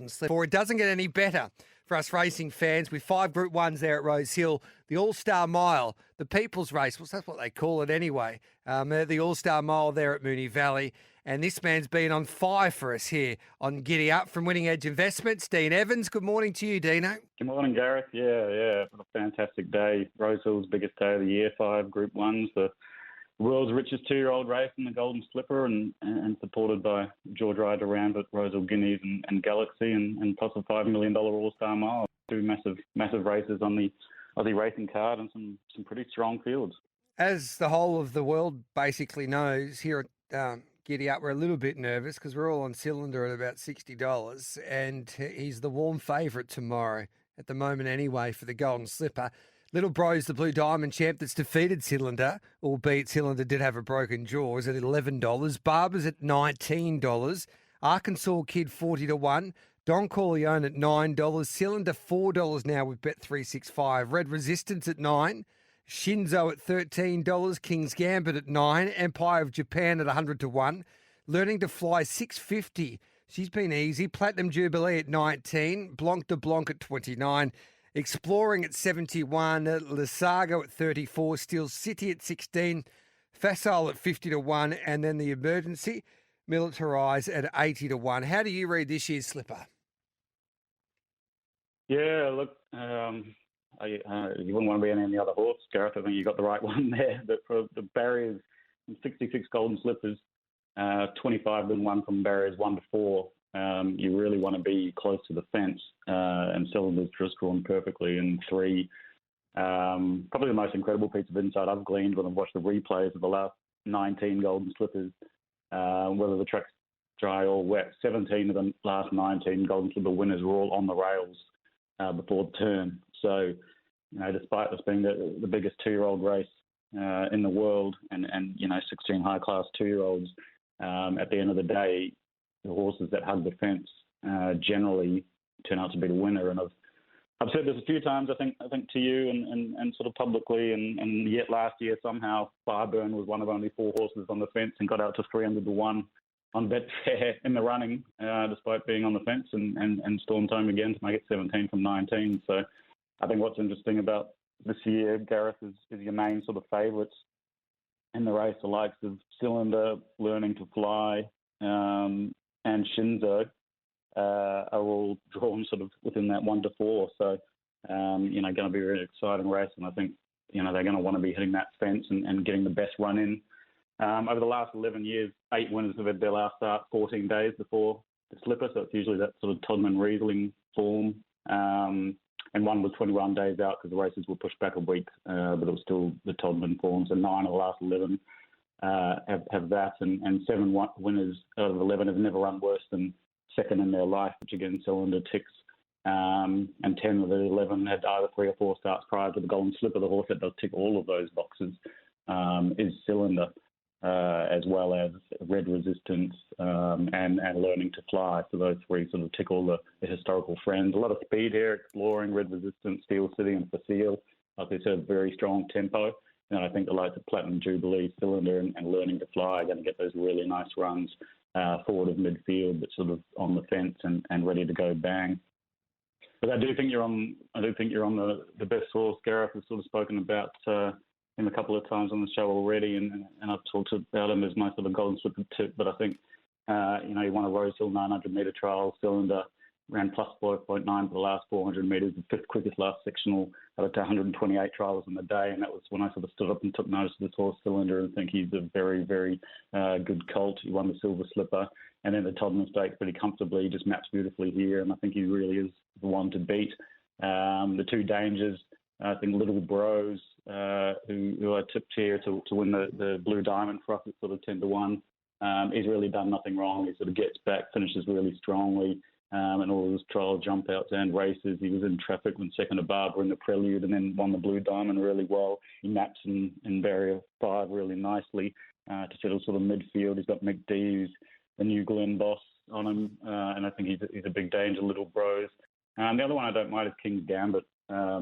Golden Slipper. Or it doesn't get any better for us racing fans with 5 Group 1s there at Rosehill, the AllStar Mile, the People's Race. Well, that's what they call it anyway. The AllStar Mile there at Moonee Valley. And this man's been on fire for us here on Giddy Up from Winning Edge Investments. Dean Evans, good morning to you, Dino. Good morning, Gareth. Yeah. What a fantastic day. Rosehill's biggest day of the year, 5 Group 1s, the world's richest 2-year-old race in the Golden Slipper and supported by George Ryder around at Rosehill Guineas and Galaxy and plus a $5 million AllStar Mile. 2 massive races on the Aussie racing card and some pretty strong fields. As the whole of the world basically knows, here at Giddy Up, we're a little bit nervous because we're all on cylinder at about $60, and he's the warm favourite tomorrow at the moment anyway for the Golden Slipper. Little Bro's the Blue Diamond champ that's defeated Cylinder, albeit Cylinder did have a broken jaw, is at $11. Barber's at $19. Arkansas Kid 40-1. Don Corleone at $9. Cylinder $4 now with Bet365. Red Resistance at $9. Shinzo at $13. King's Gambit at $9. Empire of Japan at 100-1. Learning to Fly $650. She's been easy. Platinum Jubilee at $19. Blanc de Blanc at $29. Exploring at $71, Lisago at $34, Steel City at $16, Facile at $50-1, and then the Emergency, Militarize at $80-1. How do you read this year's Slipper? Yeah, look, you wouldn't want to be in any other horse, Gareth. I think you got the right one there. But for the barriers, 66 Golden Slippers, 25 been won from barriers 1 to 4. You really want to be close to the fence, and Cylinder's just drawn perfectly in 3. Probably the most incredible piece of insight I've gleaned when I've watched the replays of the last 19 Golden Slippers, whether the track's dry or wet. 17 of the last 19 Golden Slipper winners were all on the rails before the turn. So, despite this being the biggest 2-year-old race in the world and 16 high-class 2-year-olds, at the end of the day, the horses that hug the fence generally turn out to be the winner. And I've said this a few times, I think to you and sort of publicly, and yet last year somehow Fireburn was one of only 4 horses on the fence and got out to 300-1 on Betfair in the running, despite being on the fence and stormed home again to make it 17 from 19. So I think what's interesting about this year, Gareth, is your main sort of favourites in the race, the likes of Cylinder, Learning to Fly, and Shinzo are all drawn sort of within that 1 to 4. So, going to be a really exciting race. And I think, they're going to want to be hitting that fence and getting the best run in. Over the last 11 years, 8 winners have had their last start 14 days before the Slipper. So it's usually that sort of Todman-Riesling form. And one was 21 days out because the races were pushed back a week, but it was still the Todman form. So 9 of the last 11 have that, and 7 winners out of 11 have never run worse than second in their life, which again Cylinder ticks. And 10 of the 11 had either 3 or 4 starts prior to the Golden Slipper. The horse that does tick all of those boxes is Cylinder, as well as Red Resistance and Learning to Fly. So those 3 sort of tick all the historical friends. A lot of speed here, Exploring, Red Resistance, Steel City and Facile. Like I said, very strong tempo. And I think the likes of Platinum Jubilee, Cylinder, and Learning to Fly are going to get those really nice runs forward of midfield, but sort of on the fence and ready to go bang. But I do think you're on the best horse. Gareth has sort of spoken about him a couple of times on the show already, and I've talked about him as my sort of Golden Slipper tip. But I think he won a Rosehill 900-metre trial. Cylinder ran plus 5.9 for the last 400 metres, the 5th quickest last sectional out of 128 trials in the day. And that was when I sort of stood up and took notice of this horse, Cylinder, and think he's a very, very good colt. He won the Silver Slipper and then the Todman Stakes pretty comfortably. He just maps beautifully here, and I think he really is the one to beat. The 2 dangers, I think Little Bros, who I tipped here to win the Blue Diamond for us at sort of 10-1. He's really done nothing wrong. He sort of gets back, finishes really strongly. And all of his trial jump outs and races. He was in traffic when second to Barbara in the Prelude and then won the Blue Diamond really well. He maps in barrier 5 really nicely to settle sort of midfield. He's got McD, who's the new Glen boss on him, and I think he's a big danger, Little Bros. The other one I don't mind is King's Gambit. I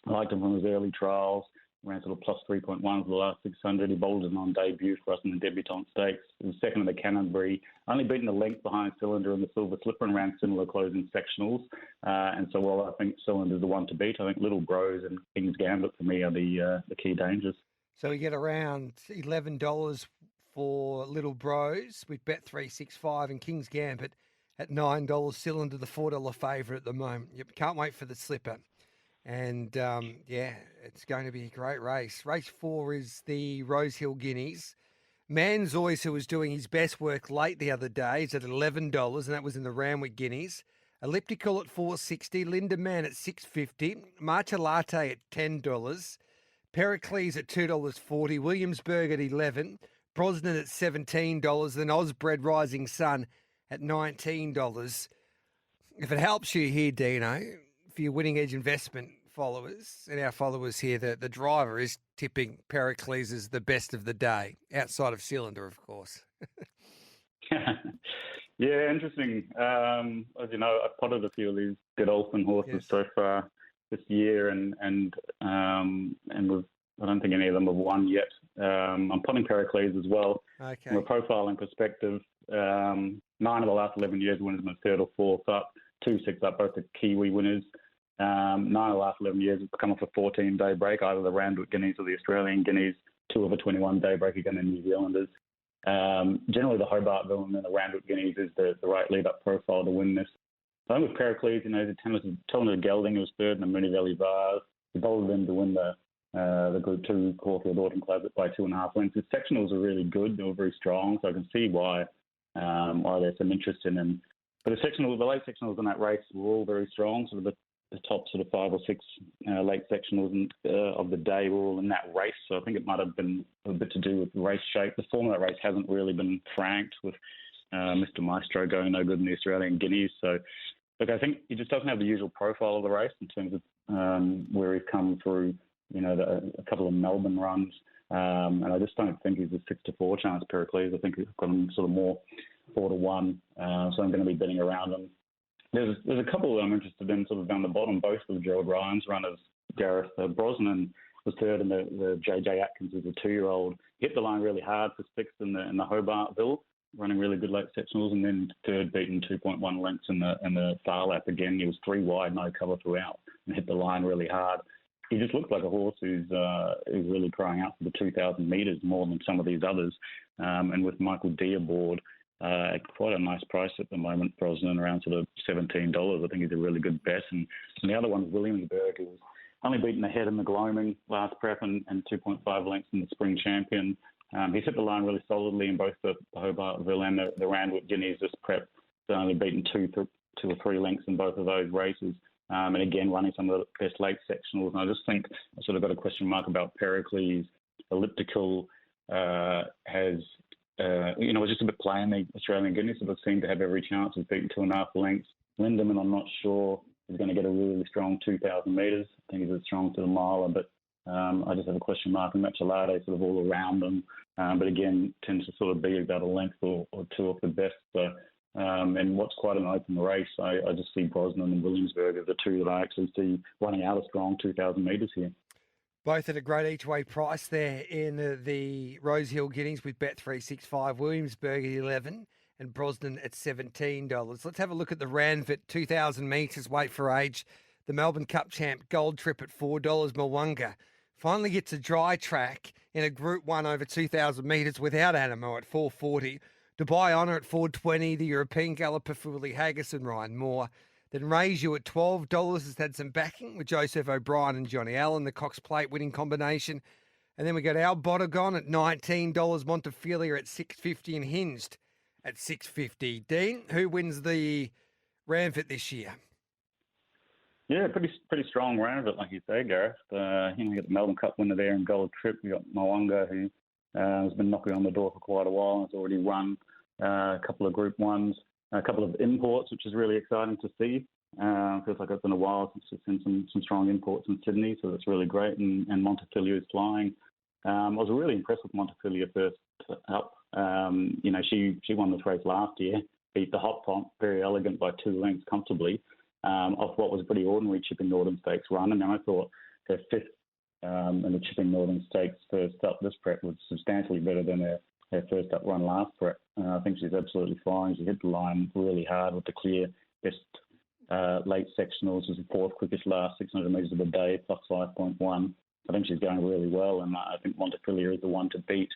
liked him from his early trials. ran sort of plus 3.1 for the last 600. He bowled it on debut for us in the debutante stakes. He was second in the Canterbury, only beaten a length behind Cylinder in the Silver Slipper and ran similar closing sectionals. And so while I think Cylinder's the one to beat, I think Little Bros and King's Gambit for me are the key dangers. So we get around $11 for Little Bros with Bet365 and King's Gambit at $9. Cylinder, the $4 favourite at the moment. Yep, can't wait for the slipper. And, it's going to be a great race. Race 4 is the Rosehill Guineas. Manzois, who was doing his best work late the other day, is at $11, and that was in the Randwick Guineas. Elliptical at $4.60, Linda Man at $6.50, Matcha Latte at $10, Pericles at $2.40, Williamsburg at $11, Brosnan at $17, then Osbred Rising Sun at $19. If it helps you here, Dino, for your Winning Edge investment followers and our followers here, the driver is tipping Pericles as the best of the day, outside of Cylinder, of course. Yeah, interesting. As you know, I've potted a few of these Godolphin horses so far this year, and I don't think any of them have won yet. I'm potting Pericles as well. Okay. From a profiling perspective, 9 of the last 11 years winners in the third or fourth up, 2-6 up, both the Kiwi winners. 9 of the last 11 years it's come off a 14-day break, either the Randwick Guineas or the Australian Guineas, 2 of a 21-day break again in New Zealanders. Generally the Hobartville and then the Randwick Guineas is the right lead-up profile to win this. I think with Pericles, he's telling the Gelding, who was third in the Moonee Valley Vars. He bowled him to win the Group 2 Caulfield Autumn Club by 2.5 lengths. His sectionals are really good. They were very strong, so I can see why there's some interest in him. But the late sectionals in that race were all very strong. Sort of the top sort of 5 or 6 late sectionals of the day were all in that race. So I think it might have been a bit to do with the race shape. The form of that race hasn't really been franked with Mr. Maestro going no good in the Australian Guineas. So, look, I think he just doesn't have the usual profile of the race in terms of where he's come through, a couple of Melbourne runs. And I just don't think he's a 6-4 chance, Pericles. I think he's got him sort of more 4-1. So I'm going to be betting around him. There's a couple that I'm interested in sort of down the bottom, both of Gerald Ryan's runners. Gareth Brosnan was third, and the JJ Atkins is a 2-year-old. Hit the line really hard for sixth in the Hobartville, running really good late sectionals, and then third beaten 2.1 lengths in the Far Lap again. He was 3 wide, no cover throughout, and hit the line really hard. He just looks like a horse who's really crying out for the 2,000 metres more than some of these others. And with Michael D aboard, quite a nice price at the moment, Brosnan, around sort of $17. I think he's a really good bet. And the other one is Williamsburg, who was only beaten ahead in the Gloaming last prep and 2.5 lengths in the Spring Champion. He's hit the line really solidly in both the Hobartville and the Randwick Guineas this prep. He's only beaten 2 or 3 lengths in both of those races. And again, running some of the best late sectionals. And I just think I sort of got a question mark about Pericles. Elliptical has... was just a bit playing the Australian Guineas, so they seem to have every chance of beating 2.5 lengths. Lindemann, I'm not sure, is going to get a really strong 2,000 metres. I think he's as strong to the miler, but I just have a question mark. And Matchalade sort of all around them, but again, tends to sort of be about a length or 2 off the best. So, and what's quite an open race, I just see Brosnan and Williamsburg as the 2 that I actually see running out a strong 2,000 metres here. Both at a great each-way price there in the Rosehill Guineas with Bet365, Williamsburg at $11 and Brosnan at $17. Let's have a look at the Ranvet 2,000 metres weight for age. The Melbourne Cup champ Gold Trip at $4. Mwanga finally gets a dry track in a Group 1 over 2,000 metres without Animo at $4.40. Dubai Honour at $4.20. The European Galloper for Willie Haggis and Ryan Moore. Then Raise You at $12 has had some backing with Joseph O'Brien and Johnny Allen, the Cox Plate winning combination. And then we got Al Bodegon at $19, Montefilia at $6.50 and Hinged at $6.50. Dean, who wins the Ranvet this year? Yeah, pretty strong Ranvet, like you say, Gareth. You got the Melbourne Cup winner there in Gold Trip. You got Mwanga, who has been knocking on the door for quite a while and has already won a couple of Group 1s. A couple of imports, which is really exciting to see. Feels like it's been a while since we've seen some strong imports in Sydney, so that's really great. And Montefilia is flying. I was really impressed with Montefilia first up. She won this race last year, beat the Hot Pot, very elegant by 2 lengths comfortably, off what was a pretty ordinary Chipping Northern Stakes run. And then I thought her 5th and the Chipping Northern Stakes first up this prep was substantially better than her first up run last prep. I think she's absolutely flying. She hit the line really hard with the clear best late sectionals. She was the fourth quickest last 600 metres of the day, plus 5.1. I think she's going really well, and I think Montefilia is the one to beat.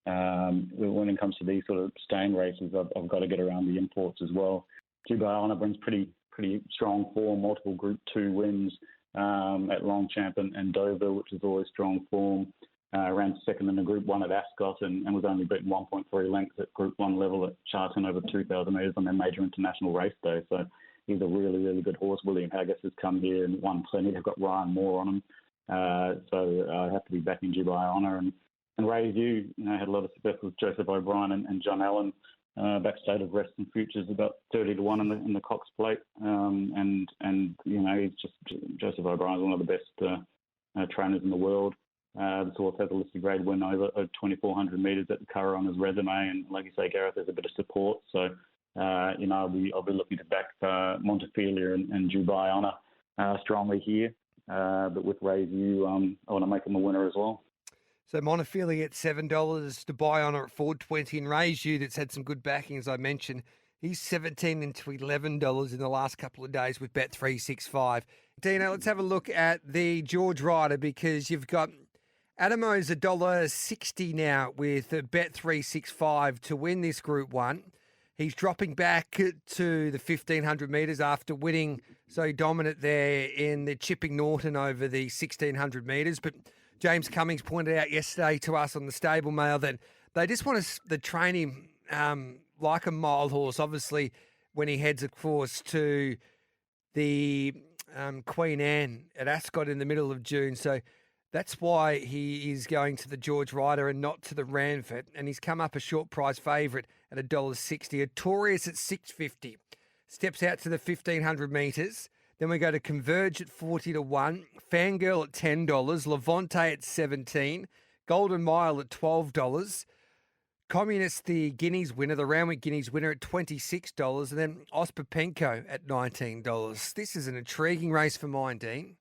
When it comes to these sort of staying races, I've got to get around the imports as well. Dubai Honor brings pretty strong form, multiple Group 2 wins at Longchamp and Dover, which is always strong form. Ran second in the Group 1 at Ascot and was only beaten 1.3 lengths at Group 1 level at Charlton over 2,000 metres on their major international race day. So he's a really, really good horse. William Haggis has come here and won plenty. They've got Ryan Moore on him. So I have to be back in Dubai Honor. And Ray Hugh, had a lot of success with Joseph O'Brien and John Allen. Backstage of Rest and Futures about 30-1 in the Cox Plate. And he's just Joseph O'Brien's one of the best trainers in the world. This horse has a listed grade win over 2,400 metres at the Curragh on his resume, and like you say, Gareth, there's a bit of support. So, I'll be looking to back Montefilia and Dubai Honor strongly here. But with Ray View, I want to make him a winner as well. So Montefilia at $7, Dubai Honor at $4.20, and Ray View that's had some good backing, as I mentioned. He's $17 into $11 in the last couple of days with Bet365. Dino, let's have a look at the George Ryder, because you've got Adamo's $1.60 now with Bet365 to win this Group 1. He's dropping back to the 1,500 metres after winning so dominant there in the Chipping Norton over the 1,600 metres. But James Cummings pointed out yesterday to us on the Stable Mail that they just want to train him like a mile horse, obviously, when he heads, of course, to the Queen Anne at Ascot in the middle of June. So that's why he is going to the George Ryder and not to the Ranford. And he's come up a short price favourite at $1.60. Artorias at $6.50. Steps out to the 1,500 metres. Then we go to Converge at 40-1. Fangirl at $10. Levante at $17. Golden Mile at $12. Communist, the Guineas winner, the Roundwick Guineas winner at $26. And then Ospapenko at $19. This is an intriguing race for mine, Dean.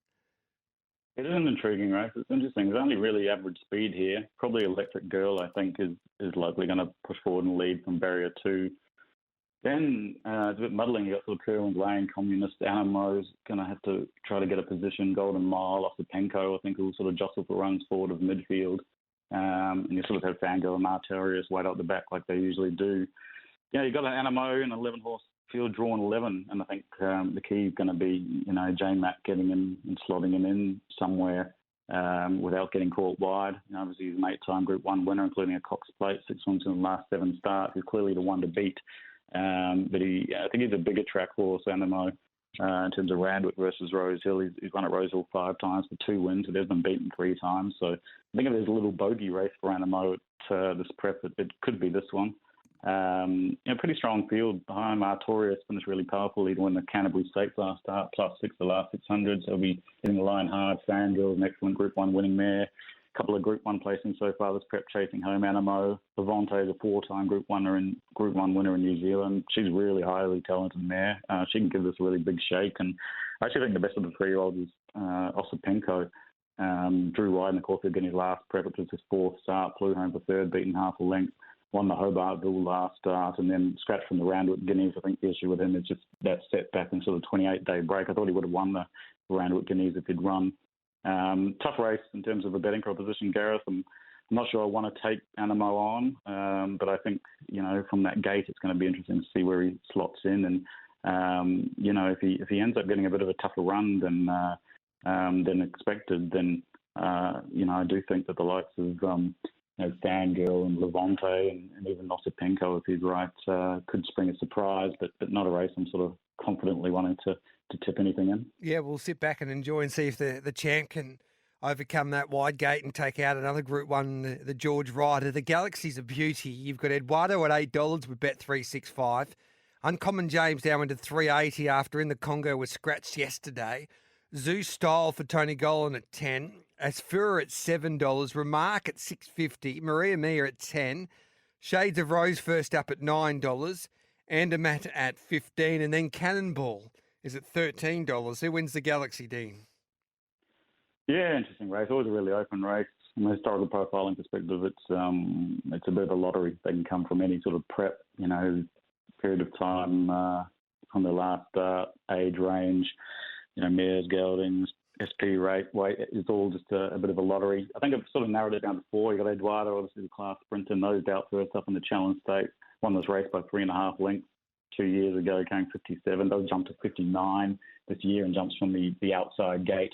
It is an intriguing race. It's interesting. There's only really average speed here. Probably Electric Girl, I think, is likely going to push forward and lead from barrier 2. Then it's a bit muddling. You've got sort of Kerwin Lane, Communist, Anamo's going to have to try to get a position. Golden Mile, Ospapenko, I think, will sort of jostle for runs forward of midfield. And you sort of have Fangirl and Artorias wait out the back like they usually do. You've got an Anamo and an 11-horse field drawn 11, and I think the key is going to be, J-Mac getting in and slotting him in somewhere without getting caught wide. Obviously, he's an 8-time Group 1 winner, including a Cox Plate, 6 wins in the last 7 starts. He's clearly the one to beat. But I think he's a bigger track horse, Animo, in terms of Randwick versus Rosehill. He's won at Rosehill 5 times for 2 wins. It has been beaten 3 times. So I think if there's a little bogey race for Animo at this prep, it could be this one. Pretty strong field behind Artorias. Finished really powerful. He'd won the Canterbury Stakes last start, +6 the last 600. So he'll be hitting the line hard. Fangirl's an excellent Group 1 winning mare. A couple of Group 1 placings so far this prep, chasing home Animo. Levante is a 4-time Group 1 winner in New Zealand. She's really highly talented mare. She can give this a really big shake. And I actually think the best of the 3-year-olds is Ospapenko. Drew wide in the Rosehill Guineas last prep, which was his 4th start. Flew home for 3rd, beaten half a length. Won the Hobartville last start and then scratched from the Randwick Guineas. I think the issue with him is just that setback and sort of 28-day break. I thought he would have won the Randwick Guineas if he'd run. Tough race in terms of a betting proposition, Gareth. I'm not sure I want to take Animo on, but I think, from that gate, it's going to be interesting to see where he slots in. And, if he ends up getting a bit of a tougher run than expected, then, I do think that the likes of Fangirl and Levante and even Ospapenko, if he's right, could spring a surprise, but not a race I'm sort of confidently wanting to tip anything in. Yeah, we'll sit back and enjoy and see if the champ can overcome that wide gate and take out another Group 1, the George Ryder. The Galaxy's a beauty. You've got Eduardo at $8 with Bet365. Uncommon James down into $3.80 after In the Congo was scratched yesterday. Zeus Style for Tony Golan at $10. Asfura at $7. Remark at $6.50. Maria Mia at $10. Shades of Rose first up at $9. Andermatt at $15. And then Cannonball is at $13. Who wins the Galaxy, Dean? Yeah, interesting race. Always a really open race. From a historical profiling perspective, it's a bit of a lottery. They can come from any sort of prep, period of time from the last age range. Mares, geldings, SP rate, weight. It's all just a bit of a lottery. I think I've sort of narrowed it down to four. You got Eduardo, obviously the class sprinter, nosed out first up in the Challenge Stakes. Won this race by 3.5 lengths 2 years ago, going 57. Does jump to 59 this year and jumps from the outside gate.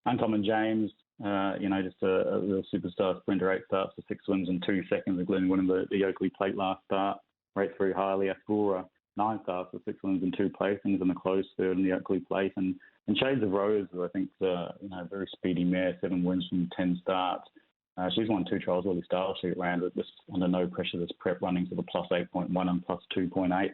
Uncommon James, just a real superstar sprinter, 8 starts for 6 wins and 2 seconds, including winning the Oakley Plate last start. Rates very highly. Ascora, 9 starts for 6 wins and 2 placings, and a close third in the Oakley Plate. And Shades of Rose, who I think is a very speedy mare, 7 wins from 10 starts. She's won 2 trials, really style. She ran with this under no pressure, this prep running to the plus 8.1 and plus 2.8.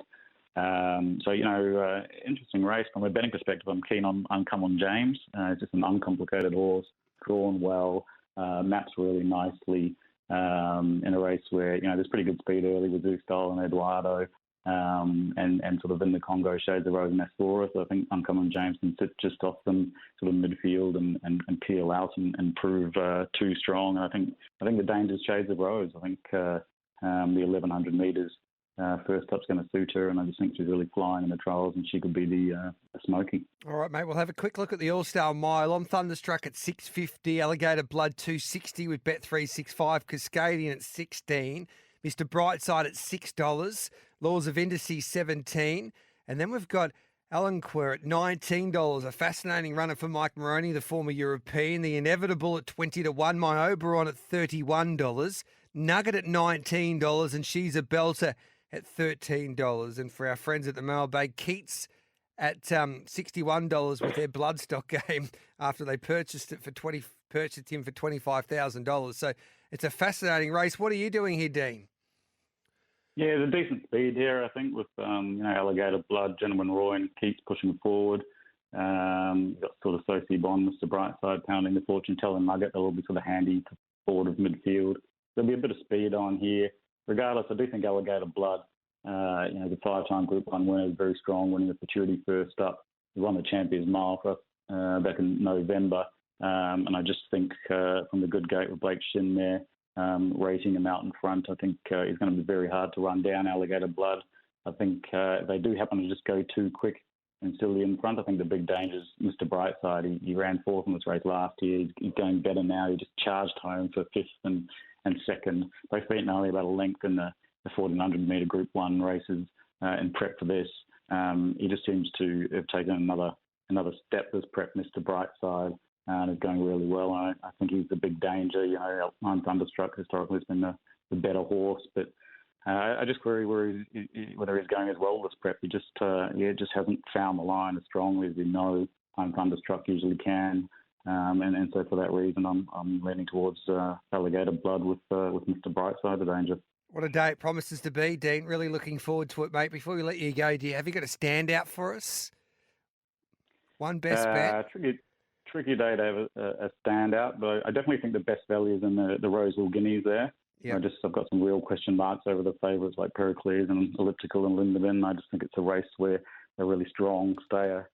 Interesting race. From a betting perspective, I'm keen on Uncommon James. It's just an uncomplicated horse, drawn well, maps really nicely in a race where, there's pretty good speed early with Zoo Style and Eduardo, and sort of in the Congo, Shades of Rose and Ascora. So I think Uncommon James can sit just off them sort of midfield and peel out and prove too strong. And I think the danger's Shades of Rose. I think the 1100 metres first up's going to suit her, and I just think she's really flying in the trials, and she could be the smoky. All right, mate, we'll have a quick look at the AllStar Mile. I'm Thunderstruck at 6.50, Alligator Blood 2.60 with Bet365, Cascadian at 16, Mr. Brightside at $6, Laws of Indices 17, and then we've got Alan Quer at $19, a fascinating runner for Mike Moroney, the former European, the Inevitable at 20-1, My Oberon at $31, Nugget at $19, and She's a Belter at $13. And for our friends at the Mailbag, Keats at $61 with their Bloodstock game after they purchased him for $25,000. So it's a fascinating race. What are you doing here, Dean? Yeah, there's a decent speed here, I think, with Alligator Blood, Gentleman Roy, and Keats pushing forward. You've got sort of Sophie Bond, Mr. Brightside pounding the fortune teller Nugget. They'll all be sort of handy to forward of midfield. There'll be a bit of speed on here. Regardless, I do think Alligator Blood, the 5-time Group 1 winner, is very strong, winning the Futurity first up. He won the Champions Mile for us back in November. And I just think from the good gate with Blake Shin there, racing him out in front, I think he's going to be very hard to run down, Alligator Blood. I think if they do happen to just go too quick and still in front, I think the big danger is Mr. Brightside. He ran 4th in this race last year. He's going better now. He just charged home for 5th and 2nd. They've beaten only about a length in the 1400 metre Group 1 races in prep for this. He just seems to have taken another step this prep, Mr. Brightside, and is going really well. I think he's the big danger. I'm Thunderstruck historically has been the better horse, but I just query whether he's going as well this prep. He just hasn't found the line as strongly as we know I'm Thunderstruck usually can. And so for that reason, I'm leaning towards Alligator Blood with Mr. Brightside, the danger. What a day it promises to be, Dean. Really looking forward to it, mate. Before we let you go, have you got a standout for us? One best bet? Tricky day to have a standout, but I definitely think the best value is in the Rosehill Guineas there. Yep. I've got some real question marks over the favourites like Pericles and Elliptical and Linderman. I just think it's a race where a really strong stayer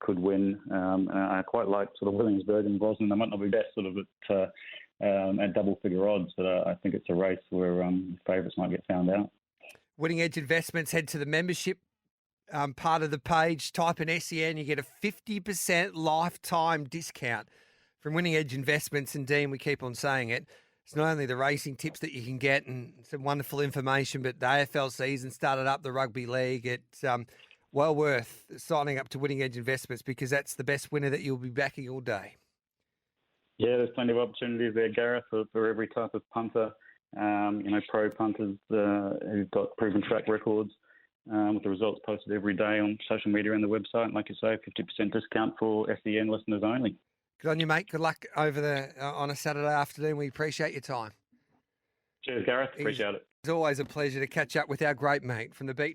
could win. And I quite like sort of Williamsburg and Brosnan. They might not be best sort of at double-figure odds, but I think it's a race where the favourites might get found out. Winning Edge Investments, head to the membership part of the page, type in SEN, you get a 50% lifetime discount from Winning Edge Investments. And Dean, we keep on saying it, it's not only the racing tips that you can get and some wonderful information, but the AFL season started up, the rugby league. It's well worth signing up to Winning Edge Investments because that's the best winner that you'll be backing all day. Yeah, there's plenty of opportunities there, Gareth, for every type of punter. Pro punters who've got proven track records with the results posted every day on social media and the website. And like you say, 50% discount for SEN listeners only. Good on you, mate. Good luck over on a Saturday afternoon. We appreciate your time. Cheers, Gareth. Appreciate it. It's always a pleasure to catch up with our great mate from the Beaten